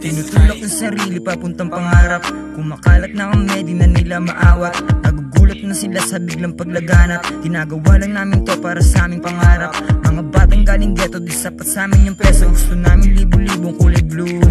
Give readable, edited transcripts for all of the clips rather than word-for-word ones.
Tinutulak ng sarili papuntang pangarap. Kumakalat na kami, di na nila maawat. Nagugulat na sila sa biglang paglaganap. Ginagawa lang namin to para sa aming pangarap. Mga batang galing ghetto, di sapat sa amin yung peso. Gusto namin libo-libong kulay blue.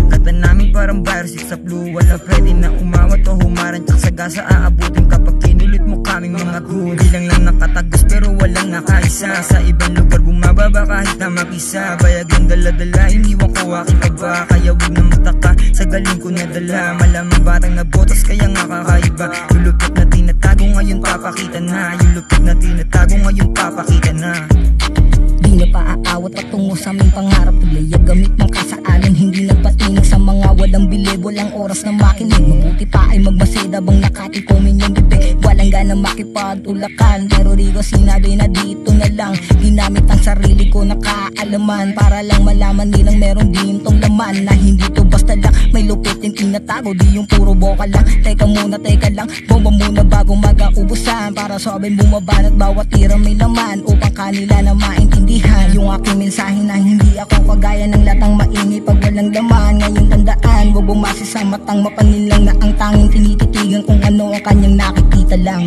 Kata namin parang virus, it's a flu. Wala pwede na umawat o humaran. Tsak sa gasa aabutin kapag kinulit mo kaming mga good. Bilang lang nakatagos pero walang nakaisa. Sa ibang lugar bumababa kahit na makisa. Bayag lang dala-dala, iniwan ko aking kaba. Kaya wag na mataka, sa galing ko nadala. Malamang batang nabotas kaya nga kakaiba. Yung lupit na tinatago ngayon papakita na. Yung lupit na tinatago ngayon papakita na. Di na paaawat patungo sa aming pangarap. Tulayag gamit ng kasaalan, hindi nagpatinig sa mga walang bilib. Walang oras na makinig, mabuti pa ay magmaseda bang nakatikomin yung bibig. Walang gana makipag-ulakan, pero di ko sinabi na dito na lang. Ginamit ang sarili ko na kaalaman, para lang malaman nilang meron din tong laman. Na hindi to basta lang, may lupit yung tinatago. Di yung puro boka lang, teka lang. Bomba muna bago mag-aubusan, para sabay bumaban at bawat tira may laman. Upang kanila na maintindihan yung aking mensahe na hindi ako kagaya ng latang maingi pag walang laman. Ngayon tandaan, huwag bumase sa matang mapanil lang na ang tanging tinititigan kung ano ang kanyang nakikita lang.